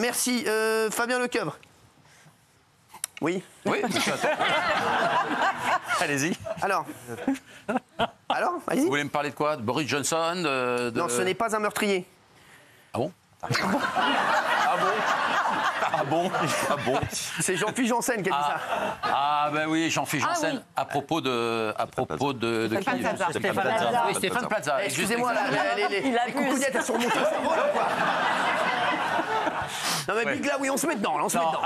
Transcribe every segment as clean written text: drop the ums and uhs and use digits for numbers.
Merci. Fabien Lecoeuvre. Oui. Oui, allez-y. Alors, allez-y. Vous voulez me parler de quoi? De Boris Johnson Non, ce n'est pas un meurtrier. Ah bon? Ah bon? C'est Jean-Philippe Janssen qui a dit ça. Ah ben oui, Jean-Philippe Janssen, oui. à propos de Stéphane qui? Plaza. Stéphane Plaza. Oui, Stéphane Plaza. Excusez-moi, là, les coucougnettes, elles sont remontées au cerveau, là, quoi. Non, mais Ouais. Big là, oui, on se met dedans, là, on se met Non, dedans.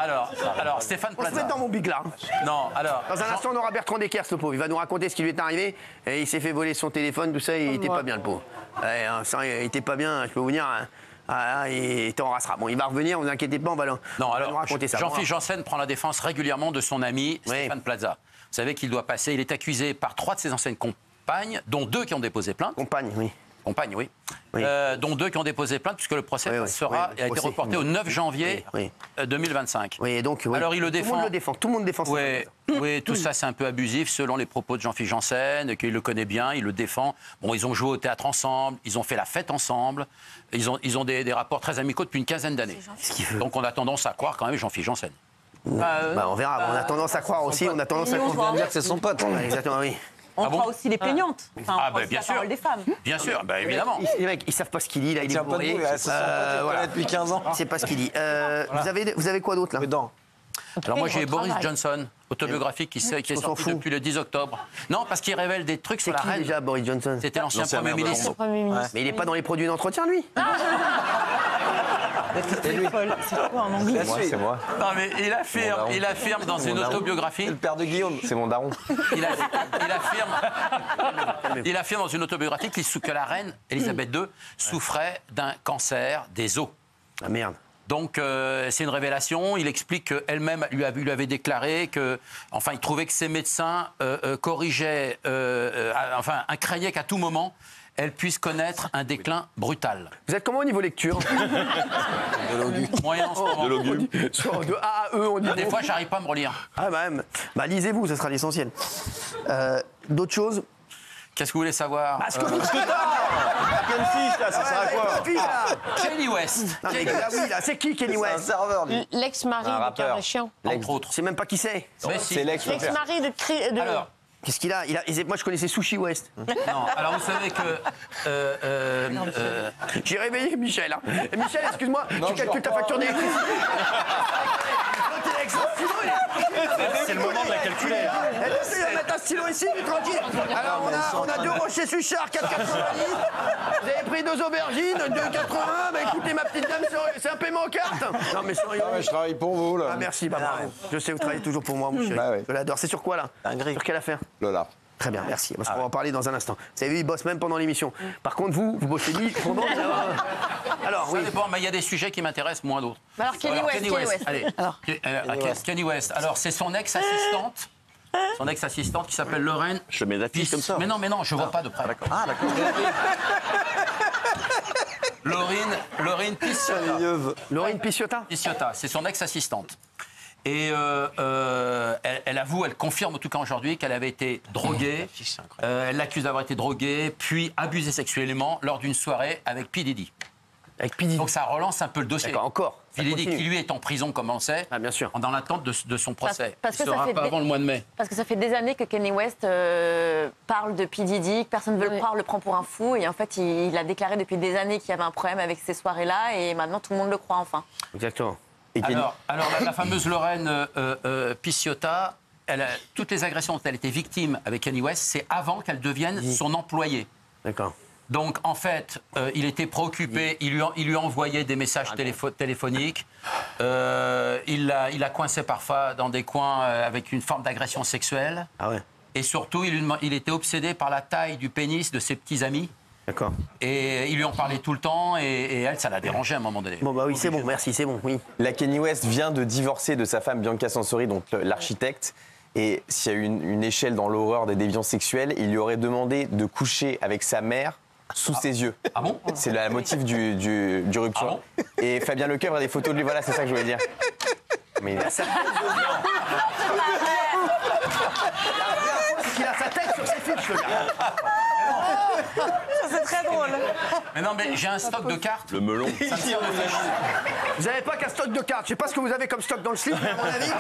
alors Stéphane On se met Plaza. dedans, mon Big là. Non, alors. Dans un instant, on aura Bertrand Deckers, le pauvre. Il va nous raconter ce qui lui est arrivé. Et il s'est fait voler son téléphone, tout ça, et il était pas bien, le pauvre. Ouais, hein, ça, il était pas bien, je peux vous dire. Hein. Ah, il t'enrassera. Bon, il va revenir, ne vous inquiétez pas, on va Non, nous alors, raconter ça. Jean-Philippe Janssen prend la défense régulièrement de son ami Stéphane Plaza. Vous savez qu'il doit passer, il est accusé par 3 de ses anciennes compagnes, dont 2 qui ont déposé plainte. Compagne, oui. Compagnes, oui. Oui. Dont 2 qui ont déposé plainte, puisque le procès Oui, a été procès. reporté au 9 janvier Oui. 2025. Oui, et donc, oui. Alors, il le défend. Tout le monde le défend. Tout le monde défend. Oui, oui, tout ça c'est un peu abusif selon les propos de Jean-Philippe Janssen, qu'il le connaît bien, il le défend. Bon, ils ont joué au théâtre ensemble, ils ont fait la fête ensemble, ils ont des rapports très amicaux depuis une quinzaine d'années. Donc on a tendance à croire quand même Jean-Philippe Janssen. Bah, on verra. On a tendance à croire aussi. On a tendance à croire. dire que c'est son pote. Ouais, exactement, oui. On Ah bon fera aussi les plaignantes. Enfin, on Ah, fera bah, aussi bien la sûr. parole des femmes. Bien sûr, bah, évidemment. Les mecs, ils savent pas ce qu'il dit, là, il est Tiens pas bourré. debout, c'est son pote, il connaît depuis 15 ans. Il sait pas ce qu'il dit. Vous avez quoi d'autre, là? Dedans. Alors moi j'ai Au Boris travail. Johnson, autobiographique qui est On s'en sorti fout. depuis le 10 octobre. Non, parce qu'il révèle des trucs C'est sur la qui reine. déjà, Boris Johnson? C'était l'ancien L'ancien Premier maire de ministre. Londres. Premier ministre. Mais il est pas dans les produits d'entretien, lui? C'est folle. C'est quoi en anglais? Moi, c'est moi. Non mais il affirme dans une autobiographie. C'est le père de Guillaume. C'est mon daron. Il affirme dans une autobiographie que la reine Elisabeth II souffrait d'un cancer des os. Ah merde. Donc c'est une révélation. Il explique qu'elle-même lui avait déclaré que, enfin, il trouvait que ses médecins corrigeaient, craignaient qu'à tout moment elle puisse connaître un déclin brutal. Vous êtes comment au niveau lecture? Moyen en ce moment. De A à E, on dit. Des fois, j'arrive pas à me relire. Ah bah même. Bah lisez-vous, ce sera l'essentiel. D'autres choses? Qu'est-ce que vous voulez savoir Parce que vous Quelle fiche, là, ça sert à quoi? Kenny West, Non mais là, oui, là, c'est qui Kenny C'est un West? serveur, lui. L'ex-mari Un de rappeur. Kardashian. entre autres. Je sais même pas qui c'est. Mais si. C'est l'ex. L'ex-mari de... Alors, Qu'est-ce qu'il a? Moi, je connaissais Sushi West. non. Alors, vous savez que J'ai réveillé Michel. Hein. Et Michel, excuse-moi, tu calcules ta facture d'électricité. c'est le moment de la calculer. Tu vas mettre un stylo ici, mais tranquille. Alors, on a 2 rochers Suchard, 4,90. Vous avez pris 2 aubergines, 2,80. Bah écoutez, ma petite dame, c'est un paiement en carte. Non, mais sérieux. Ah ouais, je travaille pour vous, là. Ah, merci, bah bravo. Je sais, vous travaillez toujours pour moi, mon chéri. Bah ouais. Je l'adore. C'est sur quoi, là? Dinguerie. Sur quelle affaire? Lola. Très bien, merci. Parce qu'on va en parler dans un instant. Vous avez vu, il bosse même pendant l'émission. Par contre, vous bossez lui pendant. Alors, Ça oui. dépend, mais il y a des sujets qui m'intéressent moins d'autres. Alors, Kenny West. Allez. Kenny West. Alors, c'est son ex-assistante. Son ex-assistante qui s'appelle Lorraine. Je mets la fiche comme ça. Mais non, je vois pas de près. Ah, d'accord. Laurine Pisciotta. Laurine Pisciotta. Pisciotta, c'est son ex-assistante. Et elle avoue, elle confirme en tout cas aujourd'hui qu'elle avait été droguée. Elle l'accuse d'avoir été droguée, puis abusée sexuellement lors d'une soirée avec P. Diddy. Avec Pidi. Donc ça relance un peu le dossier. D'accord, encore. P. Diddy qui lui est en prison, comme on le sait, Ah, bien sûr. dans l'attente de son procès. parce Il que ça sera fait pas des- avant le mois de mai. Parce que ça fait des années que Kanye West parle de P. Diddy, que personne ne veut le croire, le prend pour un fou. Et en fait, il a déclaré depuis des années qu'il y avait un problème avec ces soirées-là. Et maintenant, tout le monde le croit enfin. Exactement. Alors la fameuse Lorraine Pisciotta, toutes les agressions dont elle était victime avec Kanye West, c'est avant qu'elle devienne son employée. D'accord. Donc, en fait, il était préoccupé, il lui envoyait des messages téléphoniques, il la coinçait parfois dans des coins avec une forme d'agression sexuelle. Ah ouais. Et surtout, il était obsédé par la taille du pénis de ses petits amis. D'accord. Et il lui en parlait tout le temps, et elle, ça l'a dérangé à un moment donné. Bon, bah oui, c'est bon, merci, c'est bon, oui. La Kanye West vient de divorcer de sa femme Bianca Censori, donc l'architecte. Et s'il y a une échelle dans l'horreur des déviances sexuelles, il lui aurait demandé de coucher avec sa mère sous ses yeux. Ah bon? C'est le motif du rupture. Ah Et Fabien Lecoeuvre a des photos de lui, voilà, c'est ça que je voulais dire. Mais Il a sa tête sur ses fiches, le gars. C'est très drôle. Mais non, mais j'ai un stock de cartes. Le melon. Ça me sert de fiche. Vous n'avez pas qu'un stock de cartes. Je sais pas ce que vous avez comme stock dans le slip, mais à mon avis,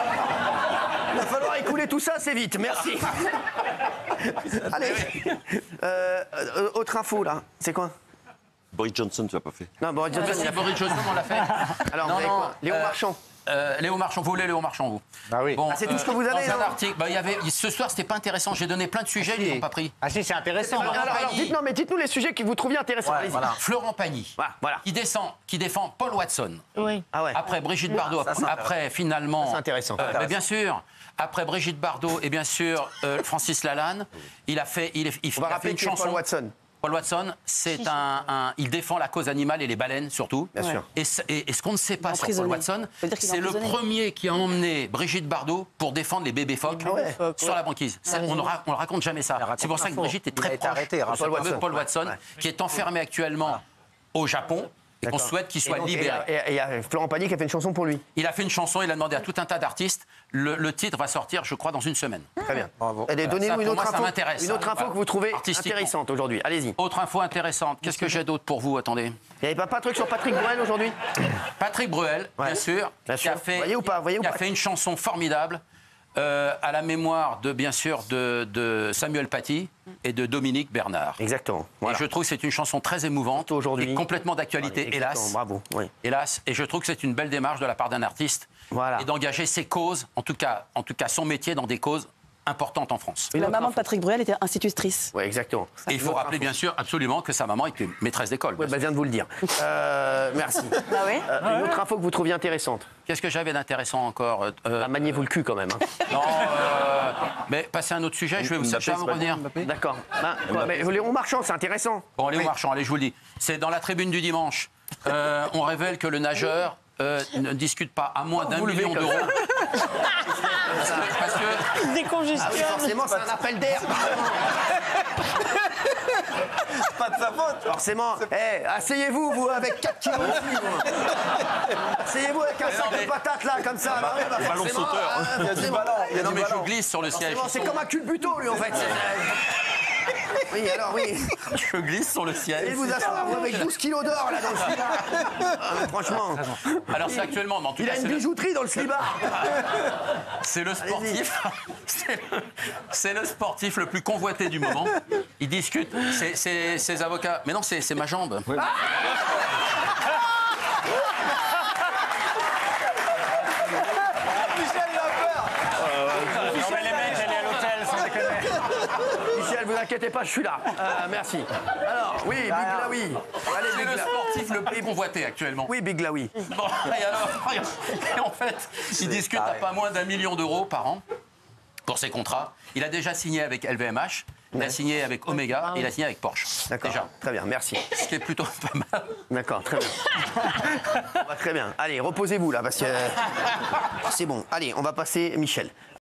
il va falloir écouler tout ça assez vite. Merci. Allez. Autre info, là. C'est quoi? Boris Johnson, tu l'as pas fait. Non, Boris Johnson, Si, Boris Johnson, on l'a fait. Alors, vous avez quoi? Léo Marchand. Léo Marchand, vous voulez Léo Marchand, vous? Ah oui. Bon, c'est tout ce que vous avez, dans un non article, il y avait, ce soir, c'était pas intéressant. J'ai donné plein de sujets, ils n'ont pas pris. Ah si, c'est intéressant. Alors, dites-nous les sujets que vous trouviez intéressants. Allez-y. Florent Pagny, Voilà. qui défend Paul Watson. Oui. Ah ouais. Après Brigitte Bardot, après finalement. C'est intéressant. Mais bien sûr. Après Brigitte Bardot et bien sûr Francis Lalanne, il a fait On va rappeler une qui est chanson. Paul Watson. Paul Watson, c'est il défend la cause animale et les baleines surtout. Bien sûr. Et ce qu'on ne sait pas sur Paul Emprisonné. Watson, Ça veut dire qu'il est c'est le emprisonné. premier qui a emmené Brigitte Bardot pour défendre les bébés phoques sur la banquise. On ne raconte jamais ça. C'est pour ça que Brigitte est très proche arrêté, de rappelle-toi. Paul Watson, qui est enfermé actuellement au Japon et qu'on souhaite qu'il soit libéré. Et il y a Florent Pagny qui a fait une chanson pour lui. Il a fait une chanson, il a demandé à tout un tas d'artistes. Le titre va sortir, je crois, dans une semaine. Très bien. Bravo. Allez, Ça, donnez-nous pour une autre moi, ça info. m'intéresse, Une autre ça. info que vous trouvez Artistiquement. intéressante aujourd'hui. Allez-y. Autre info intéressante, qu'est-ce que j'ai d'autre pour vous? Attendez. Il n'y avait pas un truc sur Patrick Bruel aujourd'hui? Patrick Bruel, bien sûr, Bien qui sûr. a fait, Voyez ou pas, qui a fait une chanson formidable à la mémoire bien sûr, de Samuel Paty et de Dominique Bernard. Exactement. Voilà. Et je trouve que c'est une chanson très émouvante, Aujourd'hui. et complètement d'actualité, Exactement, hélas. Bravo. Oui. Hélas, et je trouve que c'est une belle démarche de la part d'un artiste Voilà. et d'engager ses causes, en tout cas son métier dans des causes importantes en France. Une La autre maman de info. Patrick Bruel était institutrice. Oui, exactement. Et il faut rappeler bien sûr absolument que sa maman était maîtresse d'école. Oui, bien sûr. je viens de vous le dire. Merci. Bah oui. Une autre info que vous trouviez intéressante. Qu'est-ce que j'avais d'intéressant encore Maniez-vous le cul quand même. Hein. Non, mais passer à un autre sujet, je vais vous revenir. D'accord. Mais Léon Marchand, c'est intéressant. Bon, Léo Marchand, allez, je vous le dis. C'est dans la tribune du dimanche. On révèle que le nageur ne discute pas à moins d'1 million d'euros. Parce que Il décongestionne. Ah oui, forcément, c'est un appel d'air. Pas de sa faute. Forcément. Asseyez-vous, vous, avec 4 kilos aussi. vous. Asseyez-vous avec un sac de patates, là, comme ça. Ah ouais, ballon forcément, sauteur. Il y a du ballon. Il y a non, du mais ballon. je glisse sur le siège. C'est comme un culbuto, lui, en fait. Oui, alors oui. Je glisse sur le Et siège. vous asseoir vous, avec 12 kilos d'or, là, dans le slibard. Ah, mais franchement, Alors c'est actuellement, mais en tout il cas, a une c'est le- bijouterie dans le slibard. c'est le sportif. C'est le sportif le plus convoité du moment. Il discute. Ses avocats. Mais non, c'est ma jambe. Non mais les mecs, j'allais à l'hôtel, sans déconner. Michel, vous inquiétez pas, je suis là. Merci. Alors, oui, Big Laoui. Allez, C'est Big le La- sportif le plus convoité actuellement. Oui, Big Laoui. Bon, et alors, et en fait, il discute à pas moins d'1 million d'euros par an pour ses contrats. Il a déjà signé avec LVMH, il a signé avec Omega, et il a signé avec Porsche. D'accord. Déjà. Très bien, merci. Ce qui est plutôt pas mal. D'accord, très bien. Très bien. Allez, reposez-vous là, parce que c'est bon. Allez, on va passer Michel.